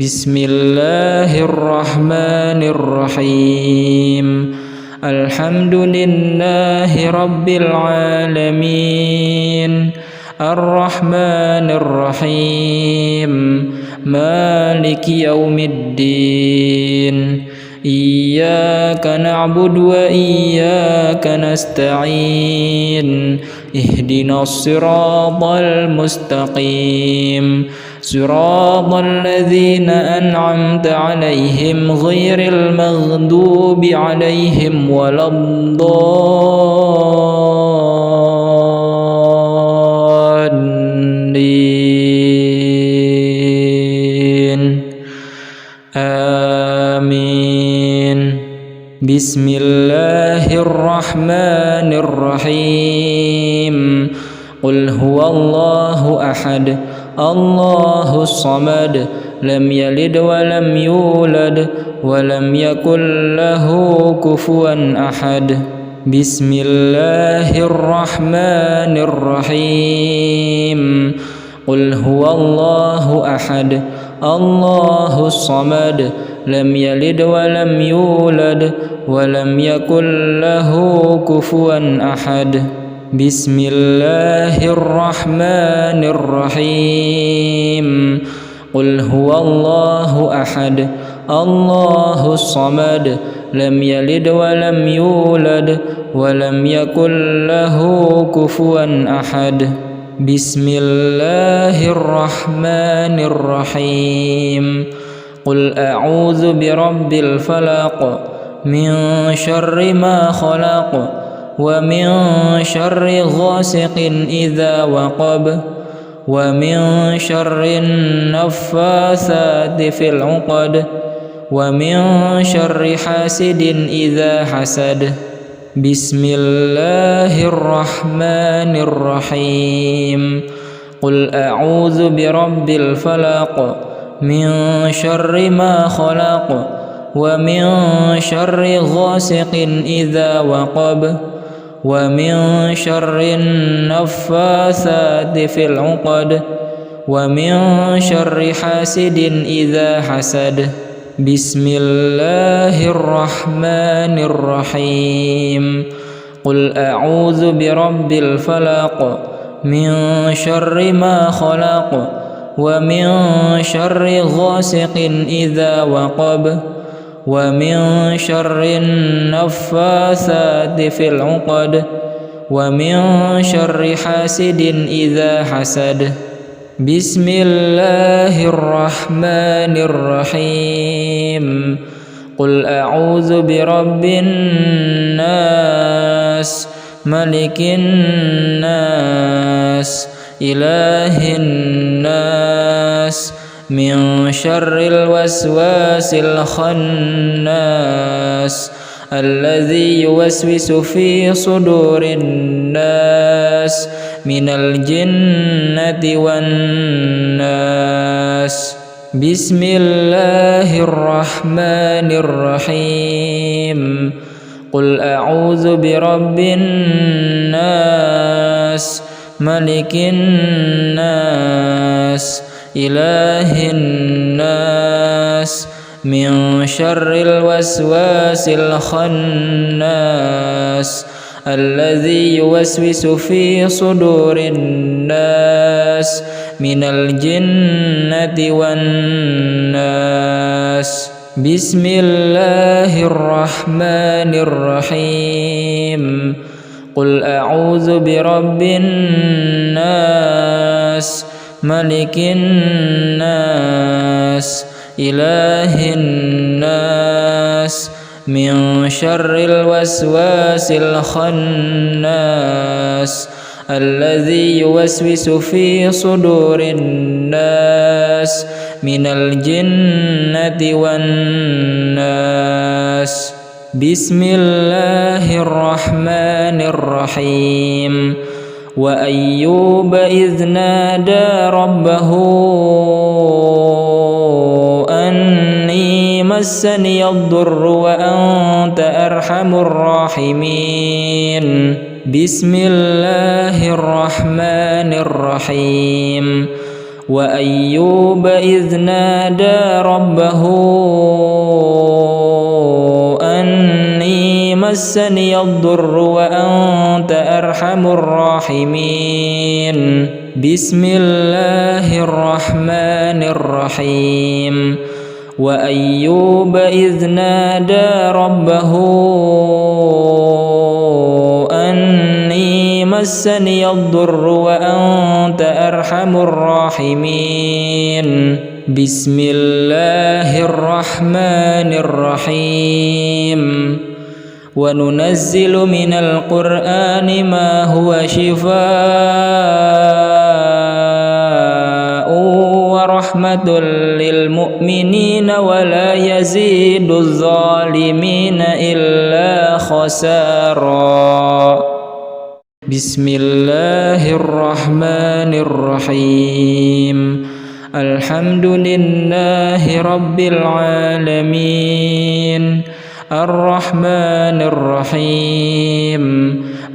Bismillahirrahmanirrahim. Alhamdulillahi rabbil alamin. Ar-Rahmanir-Rahim. Maliki yaumiddin. Iyyaka na'budu wa iyyaka nasta'in. Ihdinas siratal mustaqim. Siratal ladzina an'amta 'alaihim ghairil maghdubi 'alaihim waladdallin. Amin. Bismillahirrahmanirrahim. Qul huwallahu ahad. Allahus samad. Lam yalid wa lam yulad wa lam yakul lahu kufuwan ahad. Bismillahirrahmanirrahim. Qul huwallahu ahad. Allahus samad. Lam yalid wa lam yulad wa lam yakul lahu kufuwan ahad. Bismillahirrahmanirrahim. Qul huwallahu ahad. Allahus samad. Lam yalid wa lam yulad wa lam yakul lahu kufuwan ahad. Bismillahirrahmanirrahim. Qul a'udzu birabbil falaq. Min syarri ma khalaq. Wa min syarri ghasiqin idza waqab. Wa min syarri naffatsati fil 'uqad. Wa min syarri hasidin idza hasad. Bismillahirrahmanirrahim. Qul a'udzu birabbil falaq. Min syarri ma khalaq. Wa min syarri ghasiqin idza waqab. Wa min syarri naffatsati fil 'uqad. Wa min syarri hasidin idza hasad. Bismillahirrahmanirrahim. Qul a'udzu birabbil falaq. Min syarri ma khalaq. Wa min syarri ghasiqin idza waqab. Wa min syarri naffatsati fil 'uqad. Wa min syarri hasidin idza hasad. Bismillahirrahmanirrahim. Qul a'udzu birabbin nas. Malikin nas. Ilahin nas. Min syarril waswasil khannas. Alladzi yuwaswisu fi sudurin nas. Minal jinnati wan nas. Bismillahirrahmanirrahim. Qul a'udzu birabbin nas. Malikin nas. Ilahin nas. Min syarril waswasil khannas. Alladzi yuwaswisu fi sudurin nas. Minal jinnati wan nas. Bismillahirrahmanirrahim. Qul a'udzu birabbin nas. Malikin nas. Ilahin nas. Min syarril waswasil khannas. Alladzi yuwaswisu fi sudurin nas. Minal jinnati wan nas. Bismillahirrahmanirrahim. Wa ayyuba idh nada rabbahu anni massani ad-durru wa anta arhamur rahimin. Bismillahirrahmanirrahim. وأيوب إذ نادى ربه أني مسني الضر وأنت أرحم الراحمين بسم الله الرحمن الرحيم وأيوب إذ نادى ربه أني مسني الضر وأنت أرحم الراحمين بسم الله الرحمن الرحيم وننزل من القرآن ما هو شفاء ورحمة للمؤمنين ولا يزيد الظالمين إلا خسارا بسم الله الرحمن الرحيم الحمد لله رب العالمين الرحمن الرحيم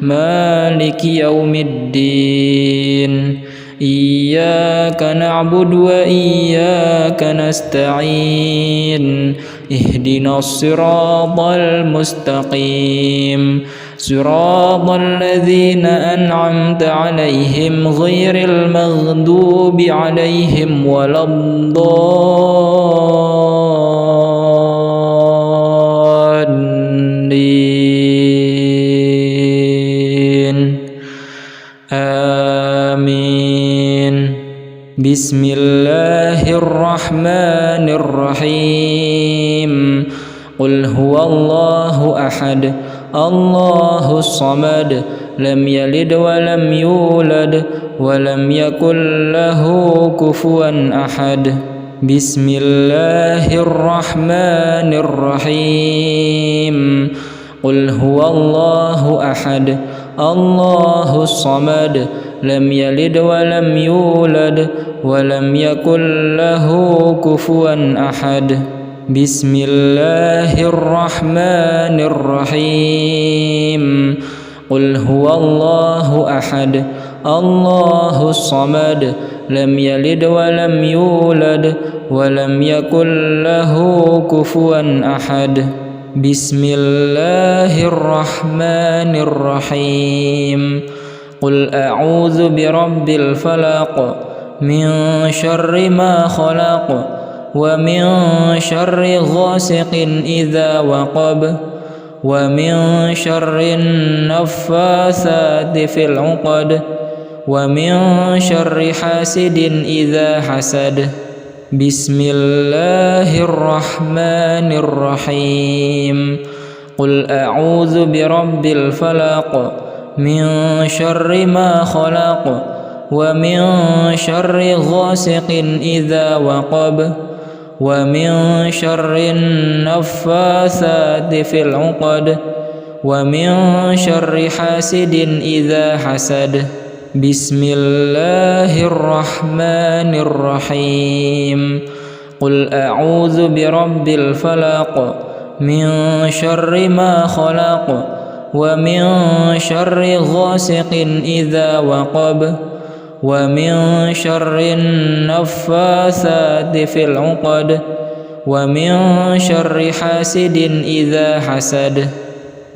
مالك يوم الدين إياك نعبد وإياك نستعين اهدنا الصراط المستقيم صراط الذين أنعمت عليهم غير المغضوب عليهم ولا الضالين آمين بسم الله الرحمن الرحيم قل هو الله أحد الله الصمد لم يلد ولم يولد ولم يكن له كفوا أحد بسم الله الرحمن الرحيم قل هو الله أحد الله الصمد لم يلد ولم يولد ولم يكن له كفوا أحد بسم الله الرحمن الرحيم قل هو الله أحد الله الصمد لم يلد ولم يولد ولم يكن له كفوا أحد بسم الله الرحمن الرحيم قل أعوذ برب الفلق من شر ما خلق ومن شر غاسق إذا وقب ومن شر النفاثات في العقد ومن شر حاسد إذا حسد بسم الله الرحمن الرحيم قل أعوذ برب الفلق من شر ما خلق ومن شر غاسق إذا وقب ومن شر النفاثات في العقد ومن شر حاسد إذا حسد بسم الله الرحمن الرحيم قل أعوذ برب الفلق من شر ما خلق ومن شر غاسق إذا وقب ومن شر النفاثات في العقد ومن شر حاسد إذا حسد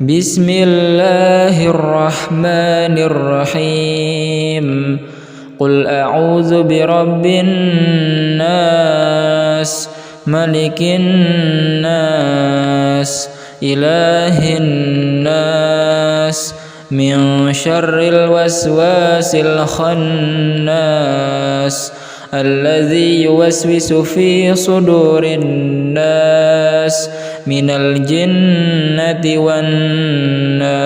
بسم الله الرحمن الرحيم قل أعوذ برب الناس ملك الناس إله الناس من شر الوسواس الخناس الذي يوسوس في صدور الناس من الجنة والناس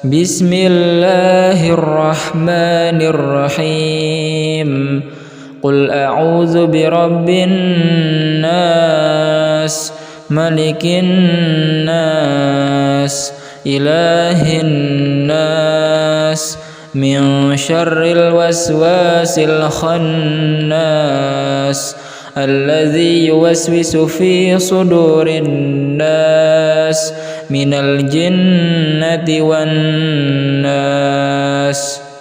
بسم الله الرحمن الرحيم قل أعوذ برب الناس ملك الناس إله الناس من شر الوسواس الخناس الذي يوسوس في صدور الناس من الجنة والناس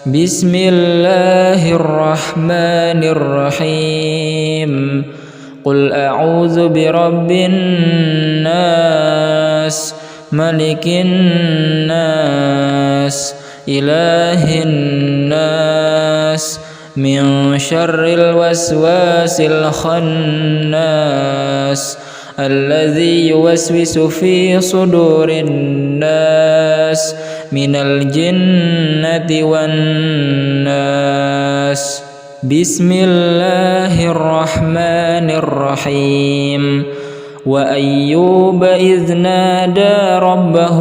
بسم الله الرحمن الرحيم قل أعوذ برب الناس ملك الناس إله الناس من شر الوسواس الخناس الذي يوسوس في صدور الناس من الجنة والناس بسم الله الرحمن الرحيم وأيوب إذ نادى ربه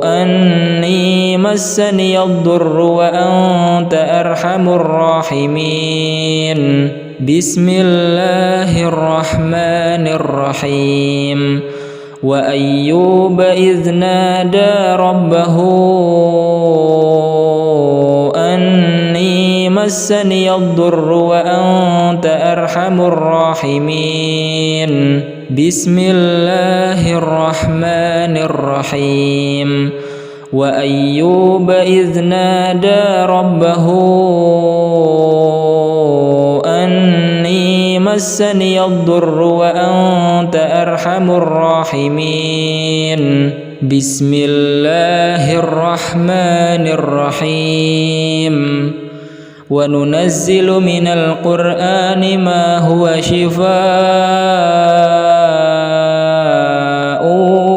أني مسني الضر وأنت أرحم الراحمين بسم الله الرحمن الرحيم وأيوب إذ نادى ربه أني مسني الضر وأنت أرحم الراحمين بسم الله الرحمن الرحيم وأيوب إذ نادى ربه أني مسني الضر وأنت أرحم الراحمين بسم الله الرحمن الرحيم وننزل من القرآن ما هو شفاء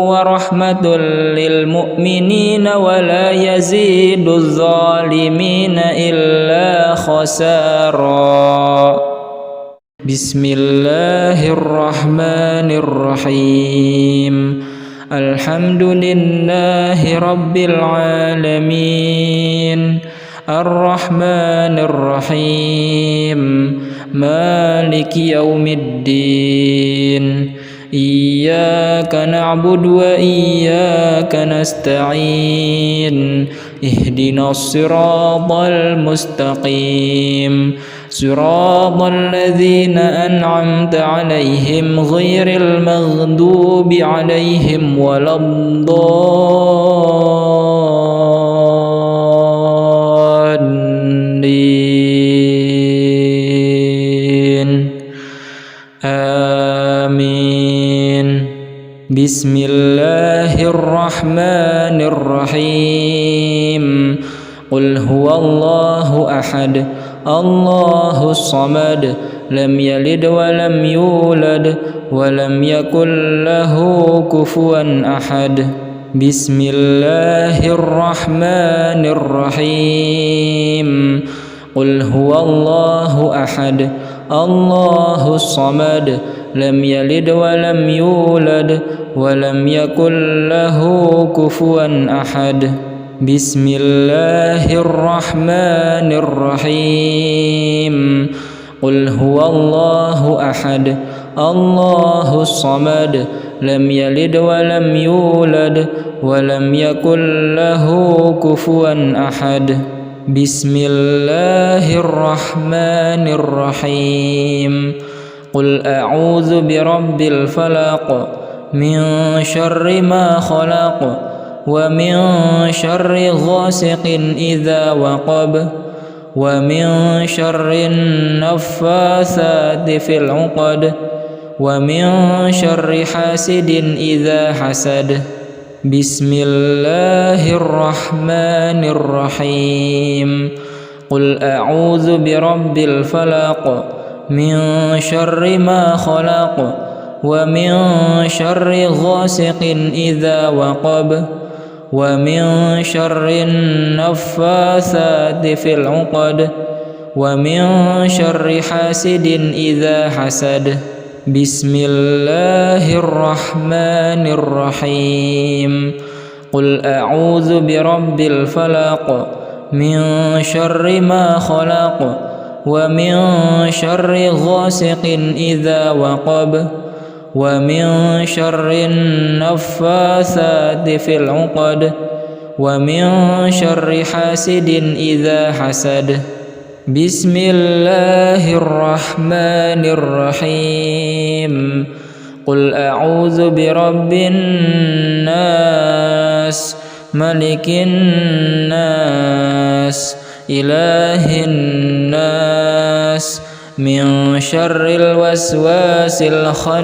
ورحمة للمؤمنين ولا يزيد الظالمين إلا خسارا بسم الله الرحمن الرحيم الحمد لله رب العالمين الرحمن الرحيم مالك يوم الدين إياك نعبد وإياك نستعين اهدنا الصراط المستقيم صراط الذين أنعمت عليهم غير المغضوب عليهم ولا الضالين آمين بسم الله الرحمن الرحيم قل هو الله أحد الله الصمد لم يلد ولم يولد ولم يكن له كفوا أحد بسم الله الرحمن الرحيم قل هو الله أحد الله الصمد لم يلد ولم يولد ولم يكن له كفوا أحد بسم الله الرحمن الرحيم قل هو الله أحد الله الصمد لم يلد ولم يولد ولم يكن له كفوا أحد بسم الله الرحمن الرحيم قل أعوذ برب الفلق من شر ما خلق ومن شر غاسق إذا وقب ومن شر النفاثات في العقد ومن شر حاسد إذا حسد بسم الله الرحمن الرحيم قل أعوذ برب الفلق من شر ما خلق ومن شر غاسق إذا وقب ومن شر النفاثات في العقد ومن شر حاسد إذا حسد بسم الله الرحمن الرحيم قل أعوذ برب الفلق من شر ما خلق ومن شر غاسق إذا وقب ومن شر النفاثات في العقد ومن شر حاسد إذا حسد بسم الله الرحمن الرحيم قل أعوذ برب الناس ملك الناس إله الناس من شر الوسواس الخناس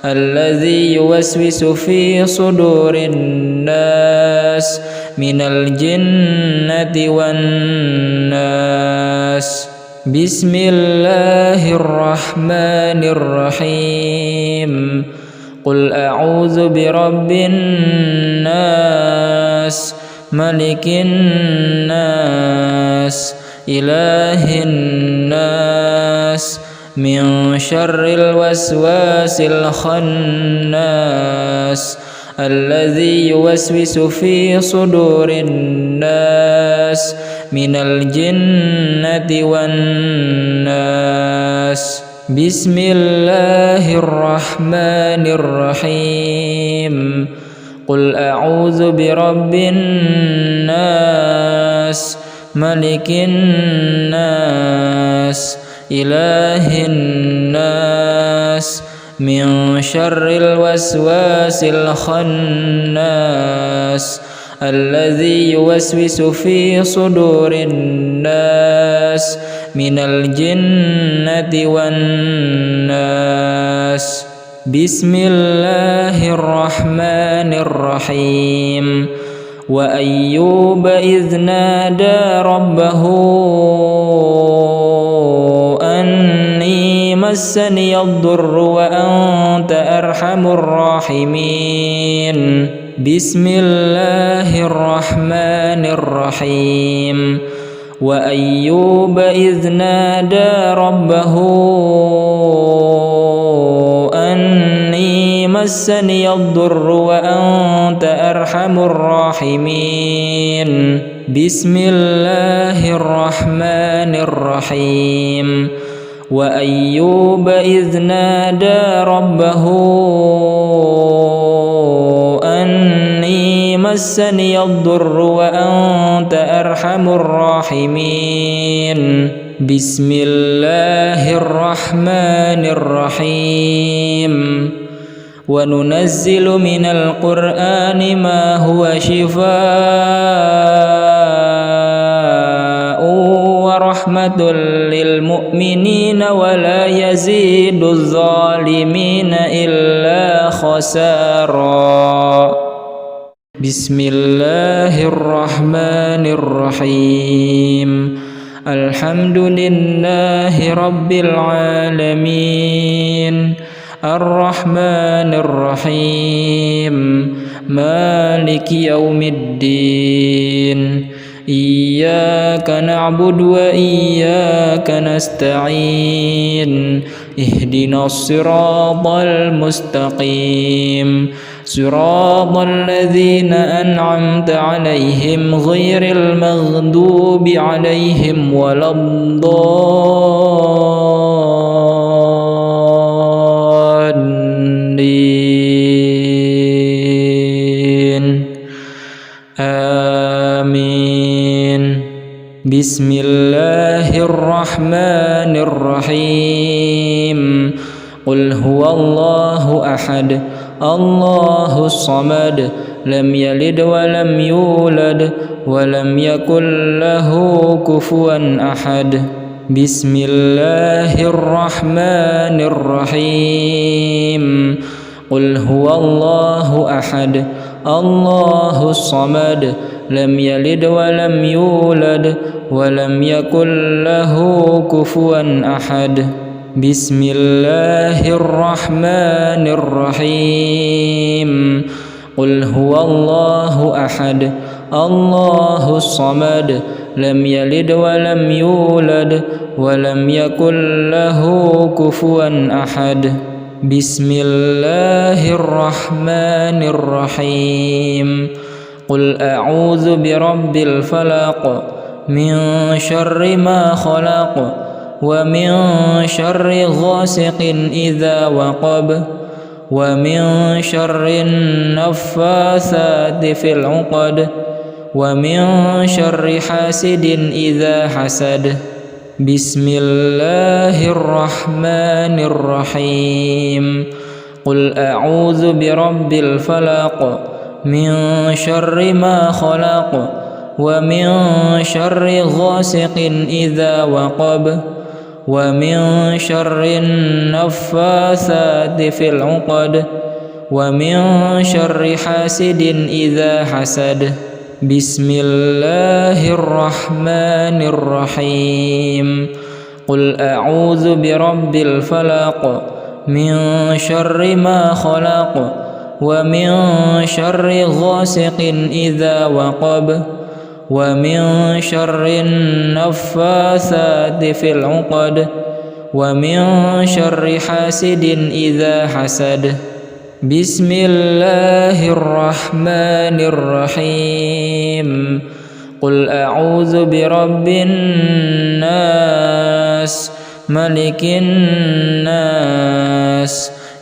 الذي يوسوس في صدور الناس من الجنة والناس. بسم الله الرحمن الرحيم. قل أعوذ برب الناس ملك الناس إله الناس من شر الوسواس الخناس الذي يوسوس في صدور الناس من الجنة والناس. بسم الله الرحمن الرحيم. قل أعوذ برب الناس ملك الناس إله الناس من شر الوسواس الخناس الذي يوسوس في صدور الناس من الجنة والناس. بسم الله الرحمن الرحيم. وأيوب إذ نادى ربه أني مسني الضر وأنت أرحم الراحمين. بسم الله الرحمن الرحيم. وأيوب إذ نادى ربه أني مسني الضر وأنت أرحم الراحمين. بسم الله الرحمن الرحيم. وأيوب إذ نادى ربه أني مسني الضر وأنت أرحم الراحمين. بسم الله الرحمن الرحيم. وننزل من القرآن ما هو شفاء ورحمة للمؤمنين ولا يزيد الظالمين إلا خسارا. بسم الله الرحمن الرحيم. الحمد لله رب العالمين الرحمن الرحيم مالك يوم الدين. إياك نعبد وإياك نستعين. اهدنا الصراط المستقيم صراط الذين أنعمت عليهم غير المغضوب عليهم ولا الضالين. آمين. بسم الله الرحمن الرحيم. قل هو الله أحد الله الصمد لم يلد ولم يولد ولم يكن له كفوا أحد. بسم الله الرحمن الرحيم. قل هو الله أحد الله الصمد لم يلد ولم يولد ولم يكن له كفوا أحد. بسم الله الرحمن الرحيم. قل هو الله أحد الله الصمد لم يلد ولم يولد ولم يكن له كفوا أحد. بسم الله الرحمن الرحيم. قل أعوذ برب الفلق من شر ما خلق ومن شر غاسق إذا وقب ومن شر النفاثات في العقد ومن شر حاسد إذا حسد. بسم الله الرحمن الرحيم. قل أعوذ برب الفلق من شر ما خلق ومن شر غاسق إذا وقب ومن شر النفاثات في العقد ومن شر حاسد إذا حسد. بسم الله الرحمن الرحيم. قل أعوذ برب الفلق من شر ما خلق ومن شر غاسق إذا وقب ومن شر النفاثات في العقد ومن شر حاسد إذا حسد. بسم الله الرحمن الرحيم. قل أعوذ برب الناس ملك الناس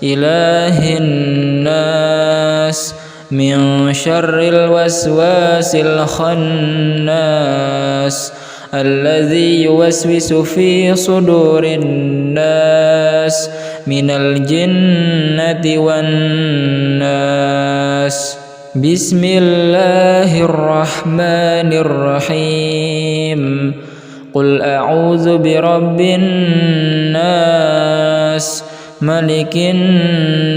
إله الناس من شر الوسواس الخناس الذي يوسوس في صدور الناس من الجنة والناس. بسم الله الرحمن الرحيم. قل أعوذ برب الناس ملك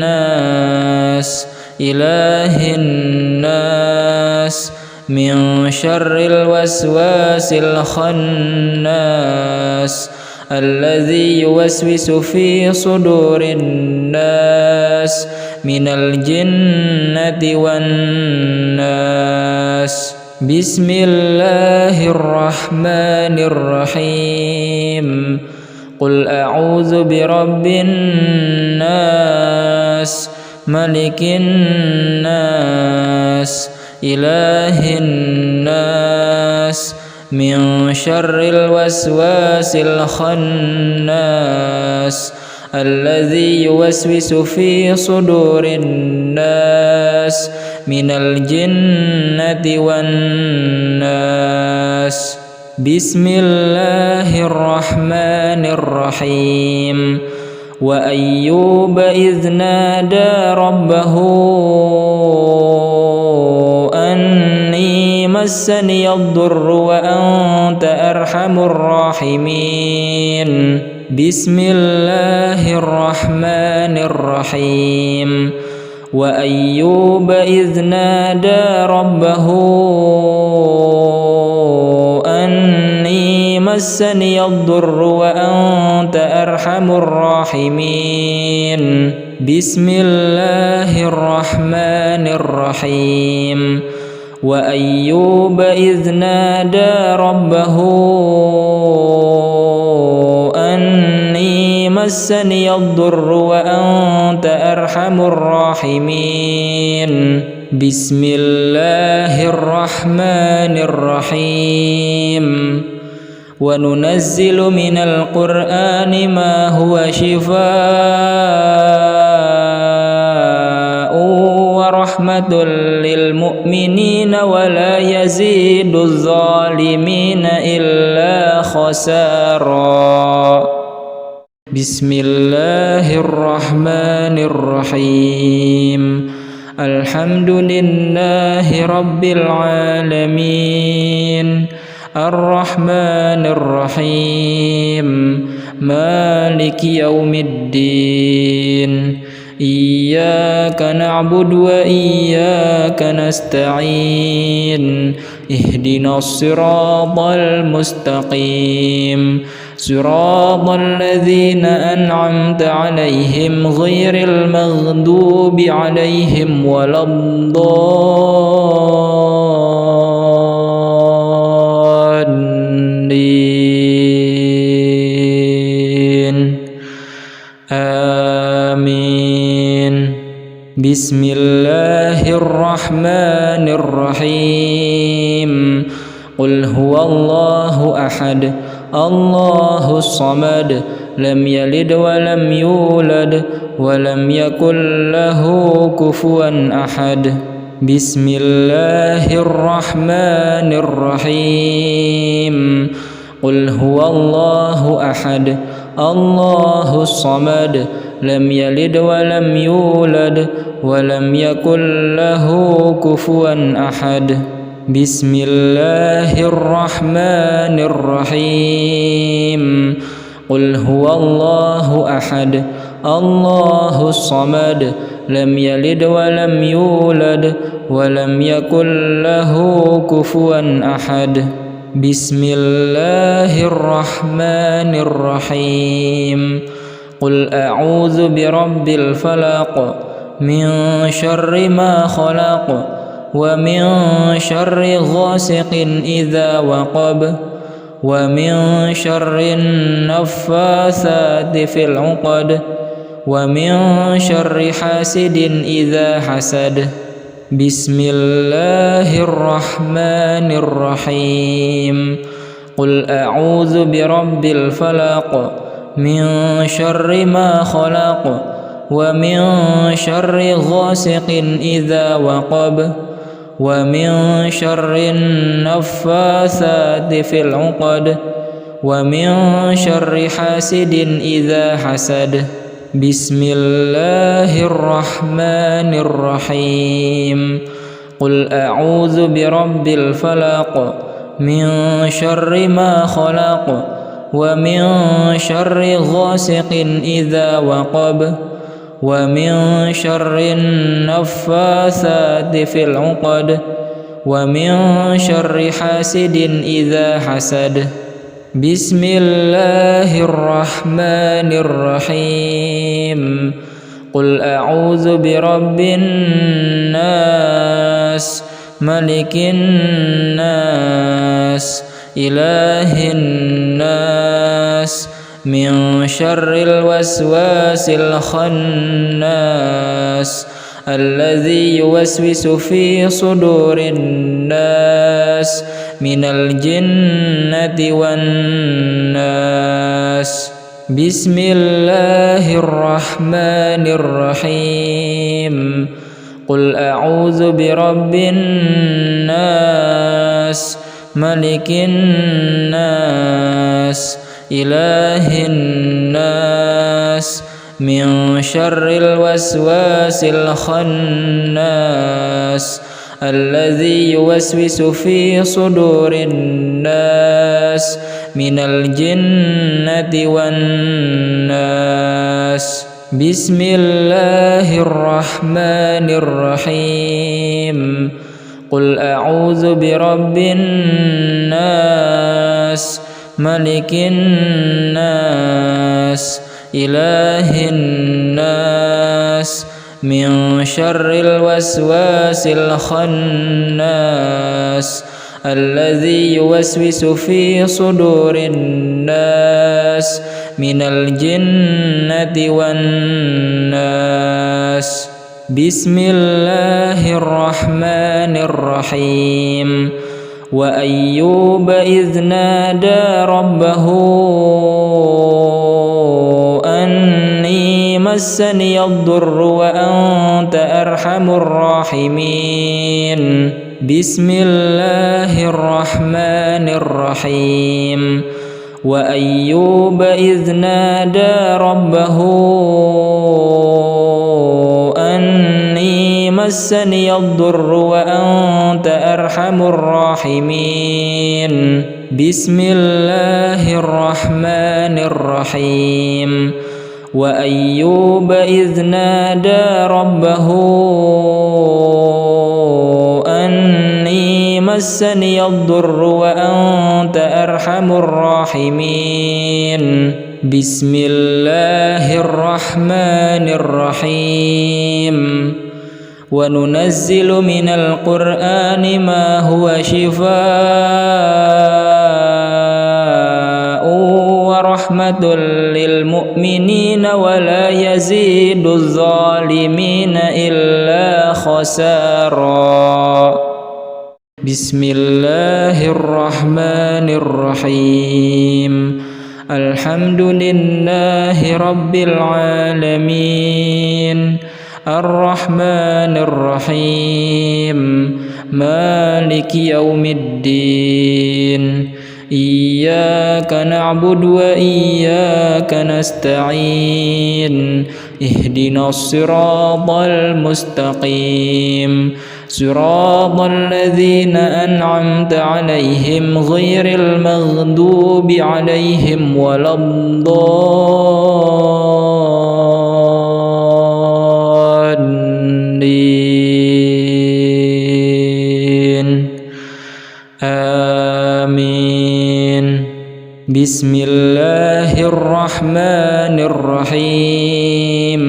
الناس إله الناس من شر الوسواس الخناس الذي يوسوس في صدور الناس من الجنة والناس. بسم الله الرحمن الرحيم. قل أعوذ برب الناس ملك الناس إله الناس من شر الوسواس الخناس الذي يوسوس في صدور الناس من الجنة والناس. بسم الله الرحمن الرحيم. وأيوب إذ نادى ربه أني مسني الضر وأنت أرحم الراحمين. بسم الله الرحمن الرحيم. وأيوب إذ نادى ربه أني مسني الضر وأنت أرحم الراحمين. بسم الله الرحمن الرحيم. وأيوب إذ نادى ربه أني مسني الضر وأنت أرحم الراحمين. بسم الله الرحمن الرحيم. وننزل من القرآن ما هو شفاء ورحمة للمؤمنين ولا يزيد الظالمين إلا خسارا. بسم الله الرحمن الرحيم. الحمد لله رب العالمين الرحمن الرحيم مالك يوم الدين. إياك نعبد وإياك نستعين. اهدنا الصراط المستقيم صراط الذين أنعمت عليهم غير المغضوب عليهم ولا الضالين. آمين. بسم الله الرحمن الرحيم. قل هو الله أحد الله الصمد لم يلد ولم يولد ولم يكن له كفوا أحد. بسم الله الرحمن الرحيم. قل هو الله أحد الله الصمد لم يلد ولم يولد ولم يكن له كفوا أحد بسم الله الرحمن الرحيم قل هو الله أحد الله الصمد لم يلد ولم يولد ولم يكن له كفوا أحد بسم الله الرحمن الرحيم قل أعوذ برب الفلق من شر ما خلق ومن شر غاسق إذا وقب ومن شر النفاثات في العقد ومن شر حاسد إذا حسد بسم الله الرحمن الرحيم قل أعوذ برب الفلق من شر ما خلق ومن شر غاسق إذا وقب ومن شر النفاثات في العقد ومن شر حاسد إذا حسد بسم الله الرحمن الرحيم قل أعوذ برب الفلق من شر ما خلق ومن شر غاسق إذا وقب ومن شر النفاثات في العقد ومن شر حاسد إذا حسد بسم الله الرحمن الرحيم قل أعوذ برب الناس ملك الناس إله الناس من شر الوسواس الخناس الذي يوسوس في صدور الناس من الجنة والناس بسم الله الرحمن الرحيم قل أعوذ برب الناس ملك الناس إله الناس من شر الوسواس الخناس الذي يوسوس في صدور الناس من الجنة والناس بسم الله الرحمن الرحيم قل أعوذ برب الناس ملك الناس إله الناس من شر الوسواس الخناس الذي يوسوس في صدور الناس من الجنة والناس بسم الله الرحمن الرحيم وأيوب إذ نادى ربه أني مسني الضر وأنت أرحم الراحمين بسم الله الرحمن الرحيم وأيوب إذ نادى ربه أني مسني الضر وأنت أرحم الراحمين بسم الله الرحمن الرحيم وأيوب إذ نادى ربه أني مسني الضر وأنت أرحم الراحمين بسم الله الرحمن الرحيم وننزل من القرآن ما هو شفاء ورحمة للمؤمنين ولا يزيد الظالمين إلا خسارا بسم الله الرحمن الرحيم الحمد لله رب العالمين الرحمن الرحيم مالك يوم الدين إياك نعبد وإياك نستعين اهدنا الصراط المستقيم صراط الذين أنعمت عليهم غير المغضوب عليهم ولا الضالين آمين. بسم الله الرحمن الرحيم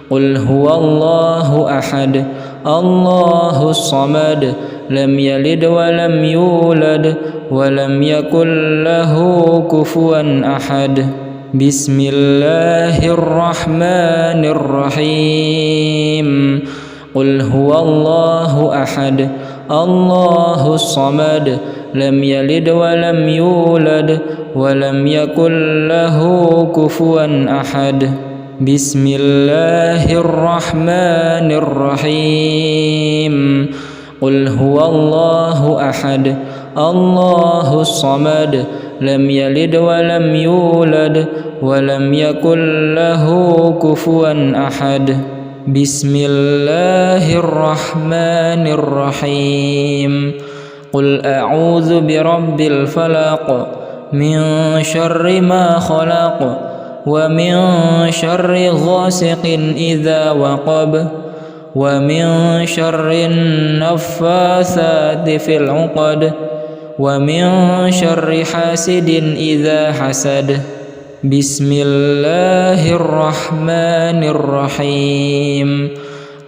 قل هو الله أحد الله الصمد لم يلد ولم يولد ولم يكن له كفوا أحد. بسم الله الرحمن الرحيم قل هو الله أحد الله الصمد لم يلد ولم يولد ولم يكن له كفوا أحد. بسم الله الرحمن الرحيم قل هو الله أحد الله الصمد لم يلد ولم يولد ولم يكن له كفوا أحد. بسم الله الرحمن الرحيم قل أعوذ برب الفلق من شر ما خلق ومن شر غاسق إذا وقب ومن شر النفاثات في العقد ومن شر حاسد إذا حسد. بسم الله الرحمن الرحيم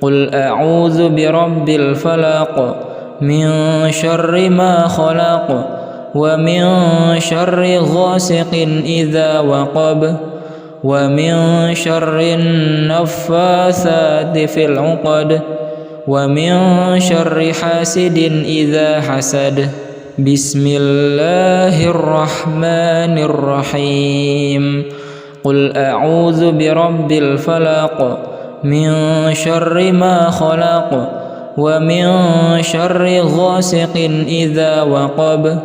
قل أعوذ برب الفلق من شر ما خلق ومن شر غاسق إذا وقب ومن شر النفاثات في العقد ومن شر حاسد إذا حسد. بسم الله الرحمن الرحيم قل أعوذ برب الفلق من شر ما خلق ومن شر غاسق إذا وقب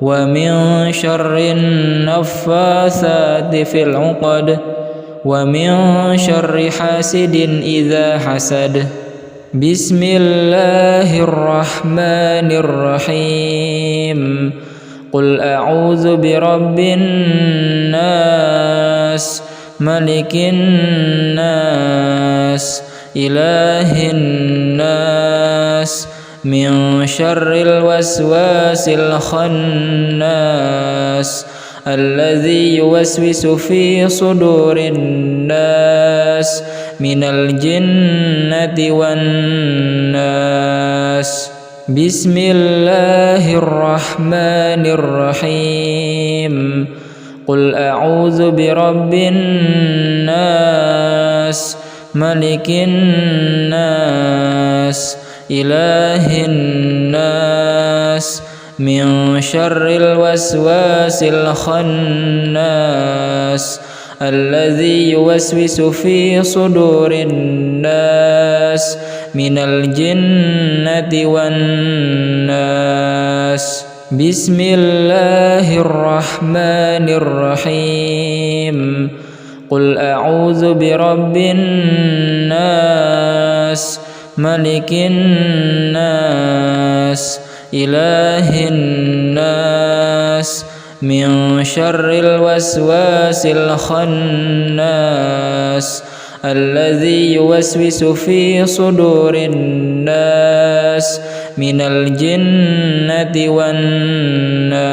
ومن شر النفاثات في العقد ومن شر حاسد إذا حسد. بسم الله الرحمن الرحيم قل أعوذ برب الناس ملك الناس إله الناس من شر الوسواس الخناس الذي يوسوس في صدور الناس من الجنة والناس. بسم الله الرحمن الرحيم قل أعوذ برب الناس ملك الناس إله الناس من شر الوسواس الخناس الذي يوسوس في صدور الناس من الجنة والناس. بسم الله الرحمن الرحيم قل أعوذ برب الناس ملك الناس إله الناس من شر الوسواس الخناس الذي يوسوس في صدور الناس من الجنة والناس.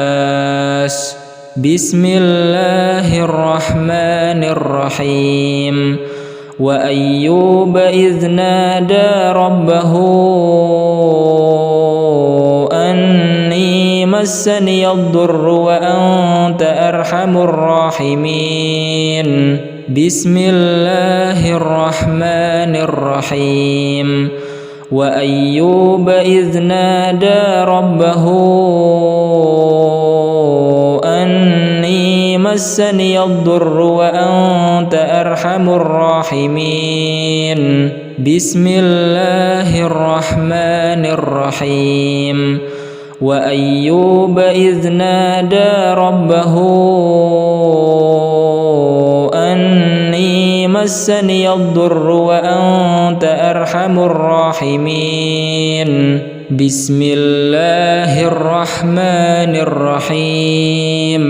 بسم الله الرحمن الرحيم وأيوب إذ نادى ربه أني مسني الضر وأنت أرحم الراحمين. بسم الله الرحمن الرحيم وأيوب إذ نادى ربه أني مسني الضر وأنت أرحم الراحمين. بسم الله الرحمن الرحيم وأيوب إذ نادى ربه أني مسني الضر وأنت أرحم الراحمين بسم الله الرحمن الرحيم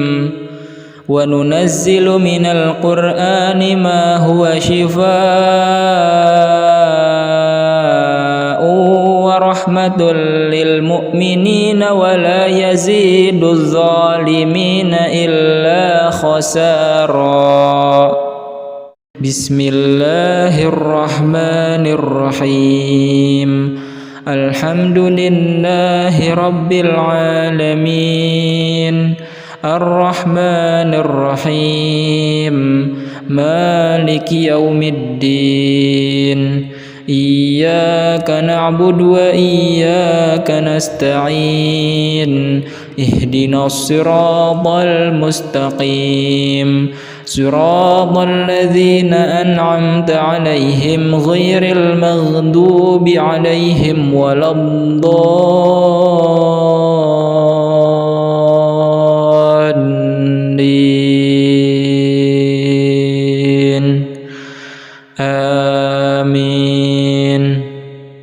وننزل من القرآن ما هو شفاء ورحمة للمؤمنين ولا يزيد الظالمين إلا خسارا بسم الله الرحمن الرحيم الحمد لله رب العالمين الرحمن الرحيم مالك يوم الدين إياك نعبد وإياك نستعين اهدنا الصراط المستقيم صراط الذين أنعمت عليهم غير المغضوب عليهم ولا الضالين آمين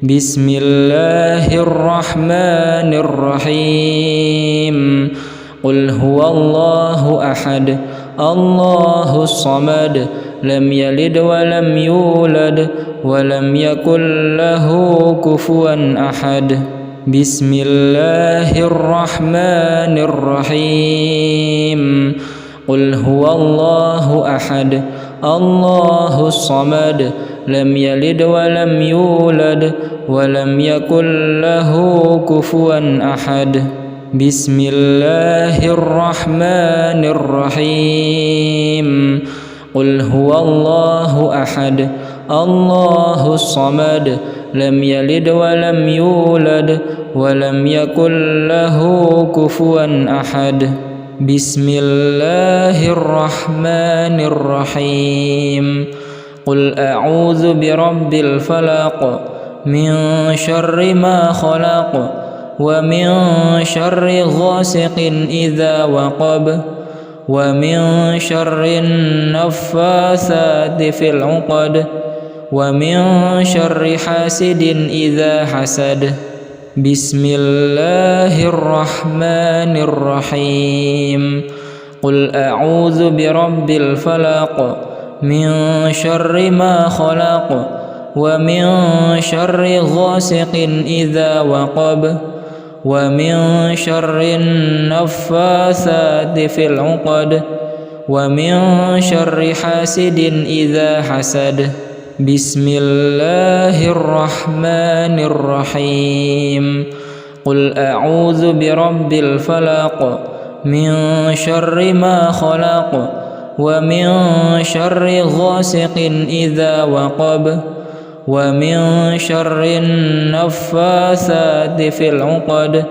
بسم الله الرحمن الرحيم قل هو الله أحد الله الصمد لم يلد ولم يولد ولم يكن له كفوا أحد بسم الله الرحمن الرحيم قل هو الله أحد الله الصمد لم يلد ولم يولد ولم يكن له كفوا أحد بسم الله الرحمن الرحيم قل هو الله أحد الله الصمد لم يلد ولم يولد ولم يكن له كفوا أحد بسم الله الرحمن الرحيم قل أعوذ برب الفلق من شر ما خلق ومن شر غاسق إذا وقب ومن شر النفاثات في العقد ومن شر حاسد إذا حسد بسم الله الرحمن الرحيم قل أعوذ برب الفلق من شر ما خلق ومن شر غاسق إذا وقب ومن شر النفاثات في العقد ومن شر حاسد إذا حسد بسم الله الرحمن الرحيم قل أعوذ برب الفلق من شر ما خلق ومن شر غاسق إذا وقب ومن شر النفاثات في العقد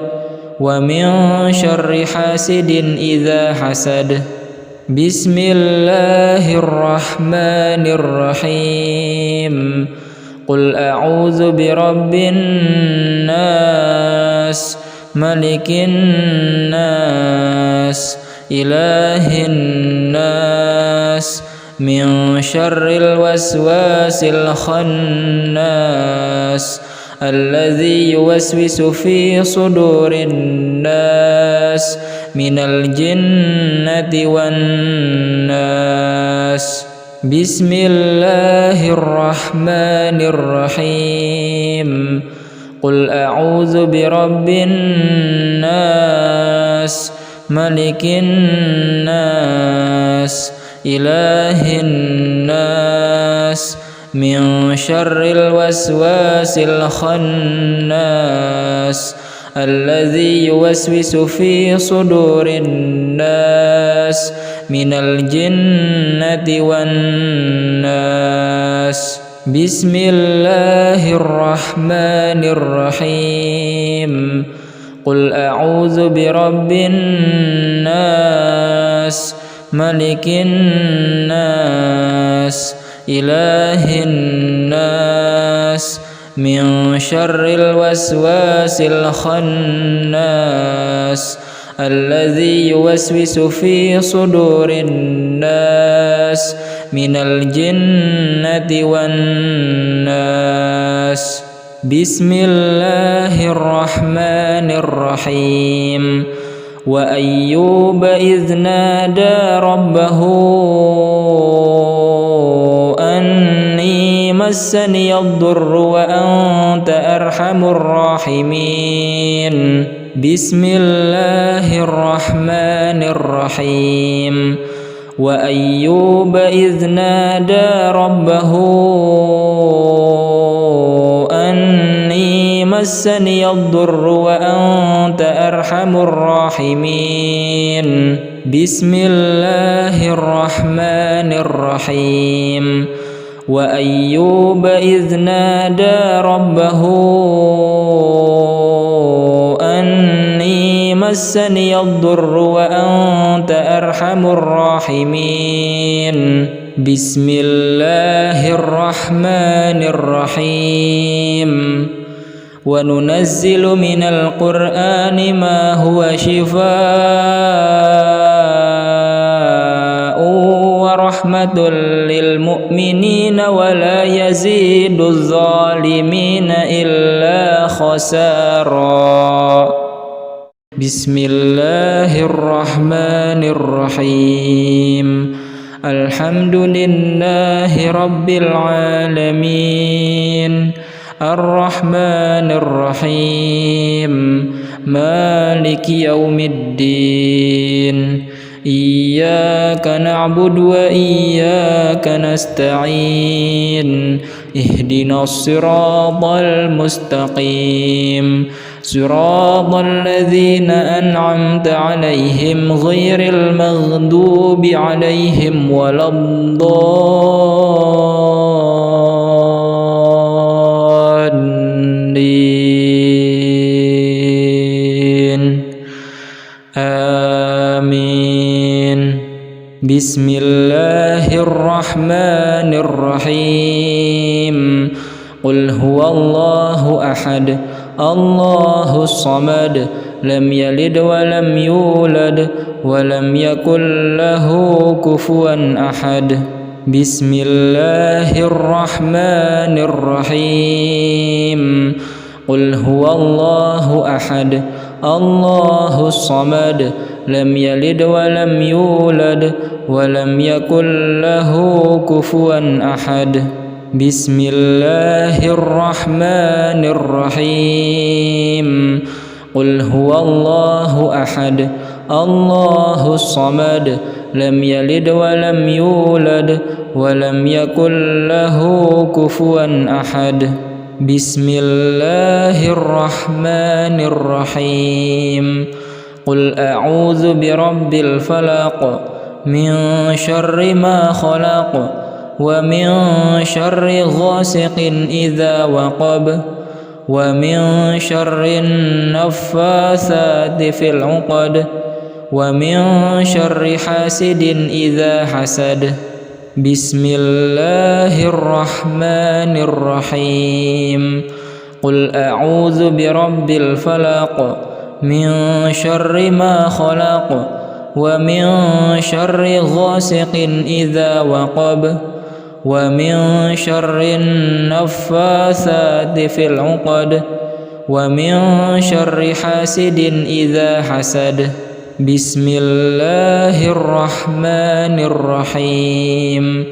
ومن شر حاسد إذا حسد بسم الله الرحمن الرحيم قل أعوذ برب الناس ملك الناس إله الناس من شر الوسواس الخناس الذي يوسوس في صدور الناس من الجنة والناس بسم الله الرحمن الرحيم قل أعوذ برب الناس ملك الناس إله الناس من شر الوسواس الخناس الذي يوسوس في صدور الناس من الجنة والناس بسم الله الرحمن الرحيم قل أعوذ برب الناس ملك الناس إله الناس من شر الوسواس الخناس الذي يوسوس في صدور الناس من الجنة والناس. بسم الله الرحمن الرحيم. وأيوب إذ نادى ربه أني مسني الضر وأنت أرحم الراحمين. بسم الله الرحمن الرحيم. وأيوب إذ نادى ربه أني مسني الضر وأنت أرحم الراحمين. بسم الله الرحمن الرحيم. وأيوب إذ نادى ربه أني مسني الضر وأنت أرحم الراحمين. بسم الله الرحمن الرحيم. وننزل من القرآن ما هو شفاء ورحمة للمؤمنين ولا يزيد الظالمين إلا خسارا. بسم الله الرحمن الرحيم. الحمد لله رب العالمين الرحمن الرحيم مالك يوم الدين. إياك نعبد وإياك نستعين. اهدنا الصراط المستقيم صراط الذين أنعمت عليهم غير المغضوب عليهم ولا الضالين. آمين. بسم الله الرحمن الرحيم. قل هو الله أحد الله الصمد لم يلد ولم يولد ولم يكن له كفوا أحد. بسم الله الرحمن الرحيم. قل هو الله أحد الله الصمد لم يلد ولم يولد ولم يكن له كفوا أحد. بسم الله الرحمن الرحيم. قل هو الله أحد الله الصمد لم يلد ولم يولد ولم يكن له كفوا أحد. بسم الله الرحمن الرحيم. قل أعوذ برب الفلق من شر ما خلق ومن شر غاسق إذا وقب ومن شر النفاثات في العقد ومن شر حاسد إذا حسد. بسم الله الرحمن الرحيم. قل أعوذ برب الفلق من شر ما خلق ومن شر غاسق إذا وقب ومن شر النفاثات في العقد ومن شر حاسد إذا حسد. بسم الله الرحمن الرحيم.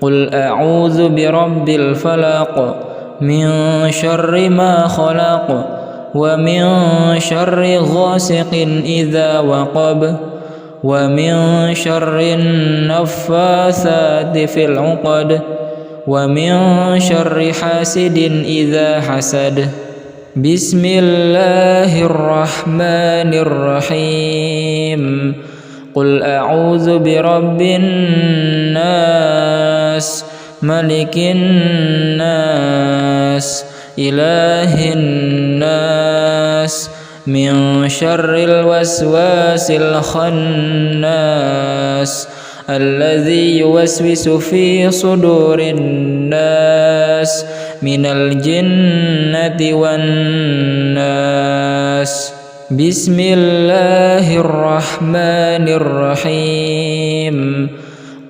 قل أعوذ برب الفلق من شر ما خلق ومن شر غاسق إذا وقب ومن شر النفاثات في العقد ومن شر حاسد إذا حسد. بسم الله الرحمن الرحيم. قل أعوذ برب الناس ملك الناس إله الناس من شر الوسواس الخناس الذي يوسوس في صدور الناس من الجنة والناس. بسم الله الرحمن الرحيم.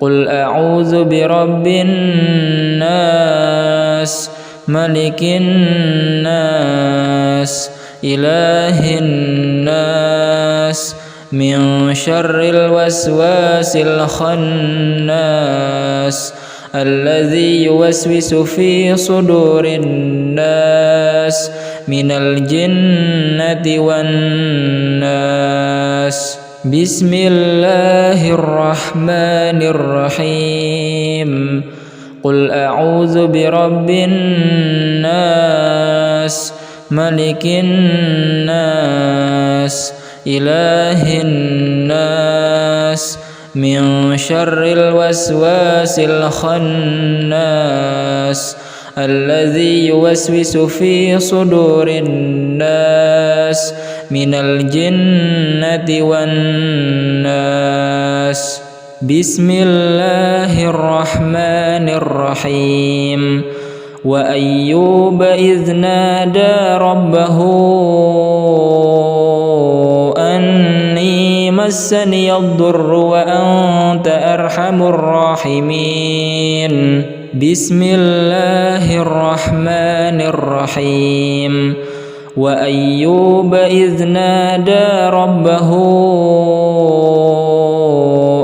قل أعوذ برب الناس ملك الناس إله الناس من شر الوسواس الخناس الذي يوسوس في صدور الناس من الجنة والناس. بسم الله الرحمن الرحيم. قل أعوذ برب الناس ملك الناس إله الناس من شر الوسواس الخناس الذي يوسوس في صدور الناس من الجنة والناس. بسم الله الرحمن الرحيم. وأيوب إذ نادى ربه أني مسني الضر وأنت أرحم الراحمين. بسم الله الرحمن الرحيم. وأيوب إذ نادى ربه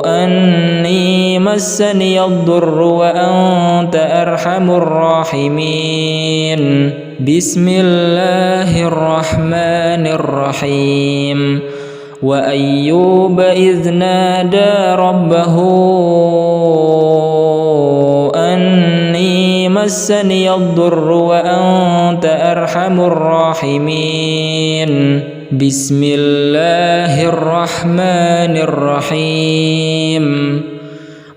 أني مسني الضر وأنت أرحم الراحمين. بسم الله الرحمن الرحيم. وأيوب إذ نادى ربه أني مسني الضر وأنت أرحم الراحمين. بسم الله الرحمن الرحيم.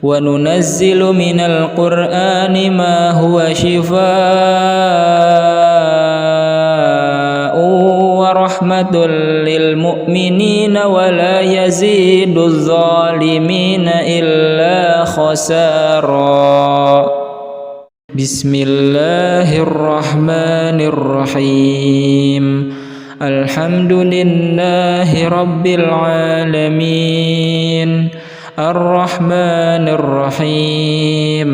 وننزل من القرآن ما هو شفاء ورحمة للمؤمنين ولا يزيد الظالمين إلا خسارا. بسم الله الرحمن الرحيم. الحمد لله رب العالمين الرحمن الرحيم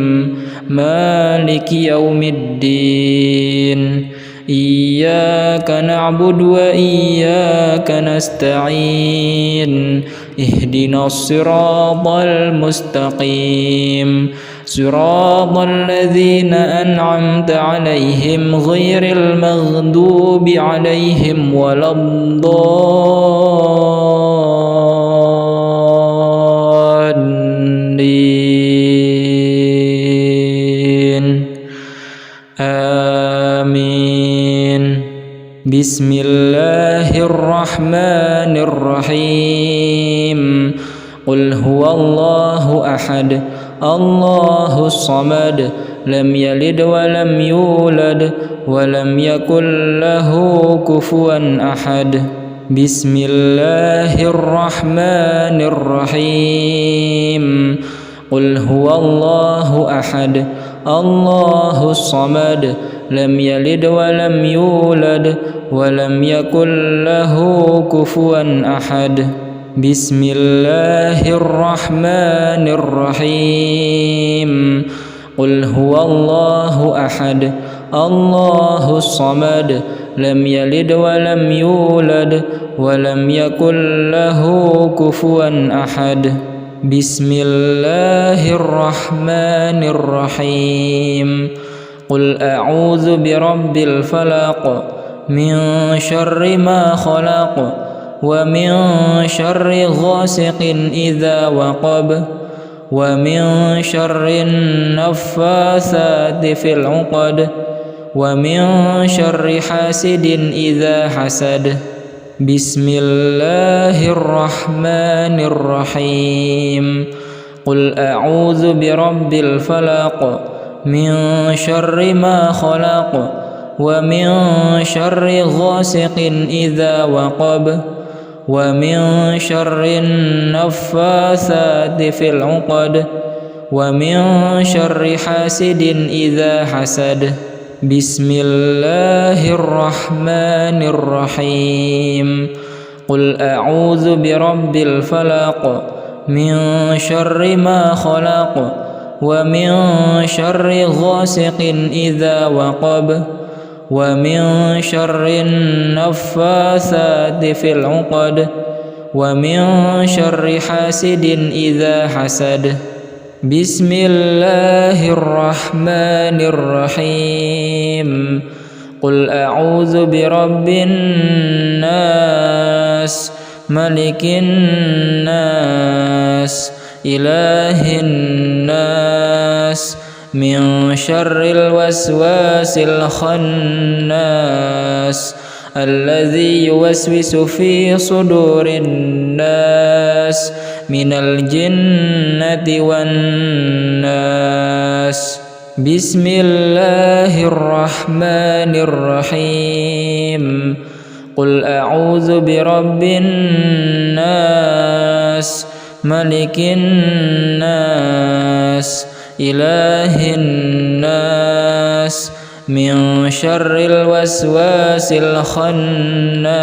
مالك يوم الدين. إياك نعبد وإياك نستعين. اهدنا الصراط المستقيم صراط الذين أنعمت عليهم غير المغضوب عليهم ولا الضالين. آمين. بسم الله الرحمن الرحيم. قل هو الله أحد الله الصمد لم يلد ولم يولد ولم يكن له كفوا أحد. بسم الله الرحمن الرحيم. قل هو الله أحد الله الصمد لم يلد ولم يولد ولم يكن له كفوا أحد. بسم الله الرحمن الرحيم. قل هو الله أحد الله الصمد لم يلد ولم يولد ولم يكن له كفوا أحد. بسم الله الرحمن الرحيم. قل أعوذ برب الفلق من شر ما خلق ومن شر غاسق إذا وقب ومن شر النفاثات في العقد ومن شر حاسد إذا حسد. بسم الله الرحمن الرحيم. قل أعوذ برب الفلق من شر ما خلق ومن شر غاسق إذا وقب ومن شر النفاثات في العقد ومن شر حاسد إذا حسد. بسم الله الرحمن الرحيم قل أعوذ برب الفلق من شر ما خلق ومن شر غاسق إذا وقب ومن شر النفاثات في العقد ومن شر حاسد إذا حسد بسم الله الرحمن الرحيم قل أعوذ برب الناس ملك الناس إله الناس من شر الوسواس الخناس الذي يوسوس في صدور الناس من الجنة والناس بسم الله الرحمن الرحيم قل أعوذ برب الناس ملك الناس إله الناس من شر الوسواس الخناس